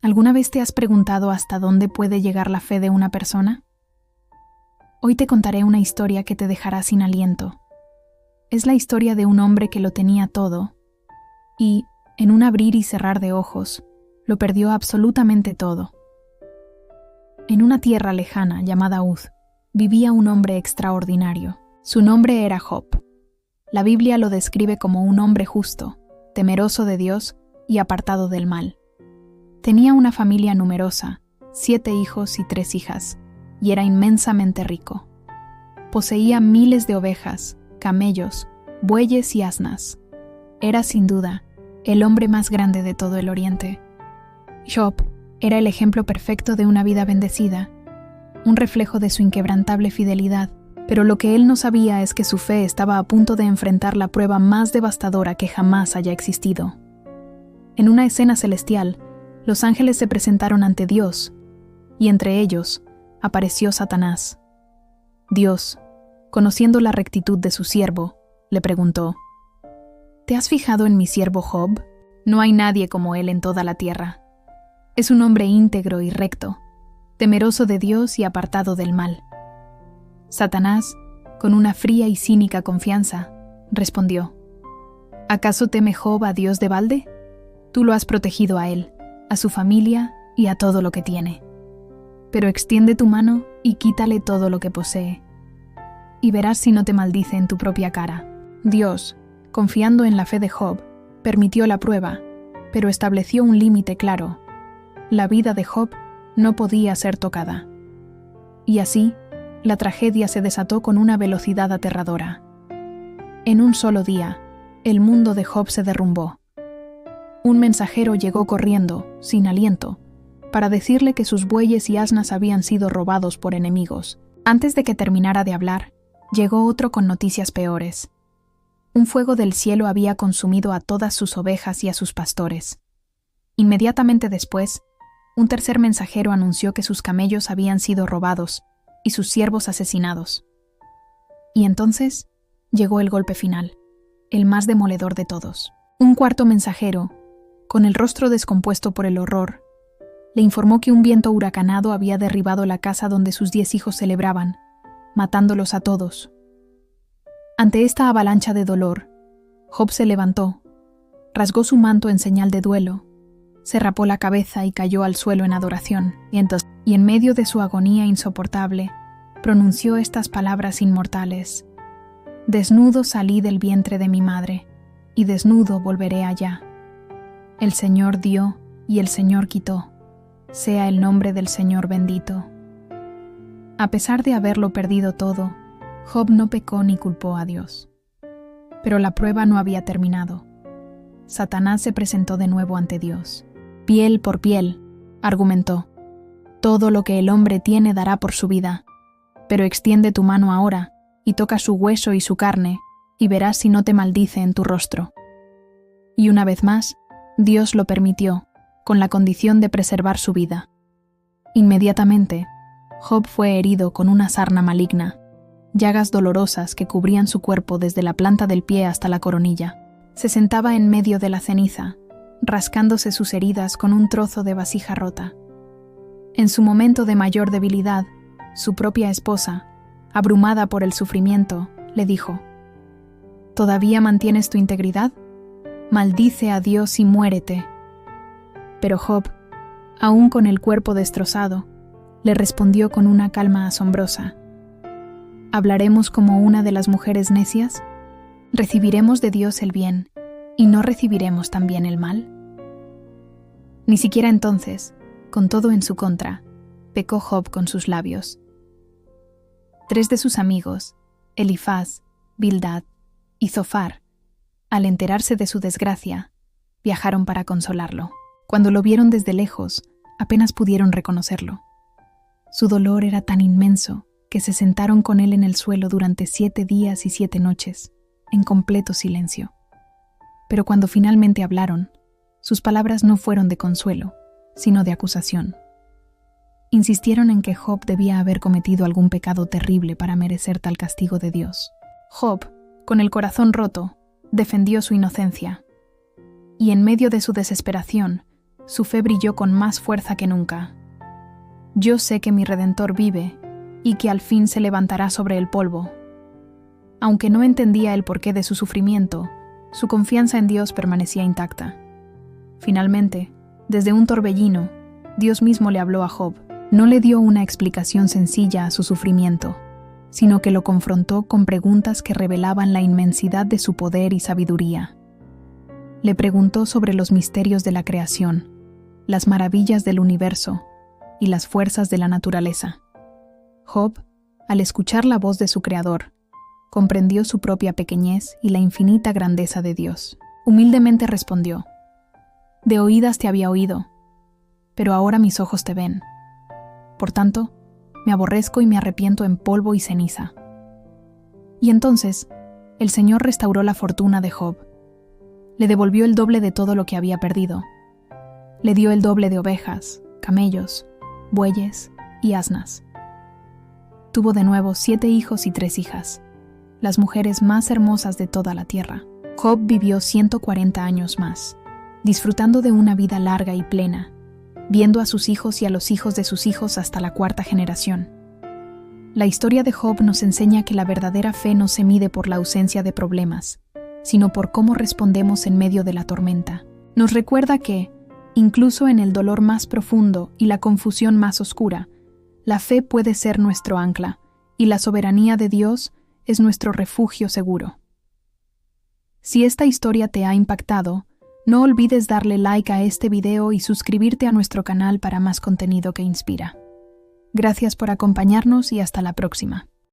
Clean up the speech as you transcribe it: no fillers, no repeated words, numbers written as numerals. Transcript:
¿Alguna vez te has preguntado hasta dónde puede llegar la fe de una persona? Hoy te contaré una historia que te dejará sin aliento. Es la historia de un hombre que lo tenía todo y, en un abrir y cerrar de ojos, lo perdió absolutamente todo. En una tierra lejana llamada Uz, vivía un hombre extraordinario. Su nombre era Job. La Biblia lo describe como un hombre justo, temeroso de Dios y apartado del mal. Tenía una familia numerosa, 7 hijos y 3 hijas, y era inmensamente rico. Poseía miles de ovejas, camellos, bueyes y asnas. Era, sin duda, el hombre más grande de todo el Oriente. Job era el ejemplo perfecto de una vida bendecida, un reflejo de su inquebrantable fidelidad, pero lo que él no sabía es que su fe estaba a punto de enfrentar la prueba más devastadora que jamás haya existido. En una escena celestial, los ángeles se presentaron ante Dios, y entre ellos apareció Satanás. Dios, conociendo la rectitud de su siervo, le preguntó: ¿Te has fijado en mi siervo Job? No hay nadie como él en toda la tierra. Es un hombre íntegro y recto, temeroso de Dios y apartado del mal. Satanás, con una fría y cínica confianza, respondió: ¿Acaso teme Job a Dios de balde? Tú lo has protegido a él, a su familia y a todo lo que tiene. Pero extiende tu mano y quítale todo lo que posee, y verás si no te maldice en tu propia cara. Dios, confiando en la fe de Job, permitió la prueba, pero estableció un límite claro. La vida de Job no podía ser tocada. Y así, la tragedia se desató con una velocidad aterradora. En un solo día, el mundo de Job se derrumbó. Un mensajero llegó corriendo, sin aliento, para decirle que sus bueyes y asnas habían sido robados por enemigos. Antes de que terminara de hablar, llegó otro con noticias peores. Un fuego del cielo había consumido a todas sus ovejas y a sus pastores. Inmediatamente después, un tercer mensajero anunció que sus camellos habían sido robados y sus siervos asesinados. Y entonces llegó el golpe final, el más demoledor de todos. Un cuarto mensajero, con el rostro descompuesto por el horror, le informó que un viento huracanado había derribado la casa donde sus 10 hijos celebraban, matándolos a todos. Ante esta avalancha de dolor, Job se levantó, rasgó su manto en señal de duelo, se rapó la cabeza y cayó al suelo en adoración, y en medio de su agonía insoportable, pronunció estas palabras inmortales: «Desnudo salí del vientre de mi madre, y desnudo volveré allá. El Señor dio y el Señor quitó. Sea el nombre del Señor bendito». A pesar de haberlo perdido todo, Job no pecó ni culpó a Dios. Pero la prueba no había terminado. Satanás se presentó de nuevo ante Dios. «Piel por piel», argumentó. «Todo lo que el hombre tiene dará por su vida. Pero extiende tu mano ahora y toca su hueso y su carne, y verás si no te maldice en tu rostro». Y una vez más, Dios lo permitió, con la condición de preservar su vida. Inmediatamente, Job fue herido con una sarna maligna, llagas dolorosas que cubrían su cuerpo desde la planta del pie hasta la coronilla. Se sentaba en medio de la ceniza, rascándose sus heridas con un trozo de vasija rota. En su momento de mayor debilidad, su propia esposa, abrumada por el sufrimiento, le dijo: «¿Todavía mantienes tu integridad? Maldice a Dios y muérete». Pero Job, aún con el cuerpo destrozado, le respondió con una calma asombrosa: ¿Hablaremos como una de las mujeres necias? ¿Recibiremos de Dios el bien y no recibiremos también el mal? Ni siquiera entonces, con todo en su contra, pecó Job con sus labios. 3 de sus amigos, Elifaz, Bildad y Zofar, al enterarse de su desgracia, viajaron para consolarlo. Cuando lo vieron desde lejos, apenas pudieron reconocerlo. Su dolor era tan inmenso que se sentaron con él en el suelo durante 7 días y 7 noches, en completo silencio. Pero cuando finalmente hablaron, sus palabras no fueron de consuelo, sino de acusación. Insistieron en que Job debía haber cometido algún pecado terrible para merecer tal castigo de Dios. Job, con el corazón roto, defendió su inocencia. Y en medio de su desesperación, su fe brilló con más fuerza que nunca. Yo sé que mi Redentor vive y que al fin se levantará sobre el polvo. Aunque no entendía el porqué de su sufrimiento, su confianza en Dios permanecía intacta. Finalmente, desde un torbellino, Dios mismo le habló a Job. No le dio una explicación sencilla a su sufrimiento, sino que lo confrontó con preguntas que revelaban la inmensidad de su poder y sabiduría. Le preguntó sobre los misterios de la creación, las maravillas del universo y las fuerzas de la naturaleza. Job, al escuchar la voz de su Creador, comprendió su propia pequeñez y la infinita grandeza de Dios. Humildemente respondió: «De oídas te había oído, pero ahora mis ojos te ven. Por tanto, me aborrezco y me arrepiento en polvo y ceniza». Y entonces, el Señor restauró la fortuna de Job. Le devolvió el doble de todo lo que había perdido. Le dio el doble de ovejas, camellos, bueyes y asnas. Tuvo de nuevo 7 hijos y 3 hijas, las mujeres más hermosas de toda la tierra. Job vivió 140 años más, disfrutando de una vida larga y plena, viendo a sus hijos y a los hijos de sus hijos hasta la 4ª generación. La historia de Job nos enseña que la verdadera fe no se mide por la ausencia de problemas, sino por cómo respondemos en medio de la tormenta. Nos recuerda que, incluso en el dolor más profundo y la confusión más oscura, la fe puede ser nuestro ancla, y la soberanía de Dios es nuestro refugio seguro. Si esta historia te ha impactado, no olvides darle like a este video y suscribirte a nuestro canal para más contenido que inspira. Gracias por acompañarnos y hasta la próxima.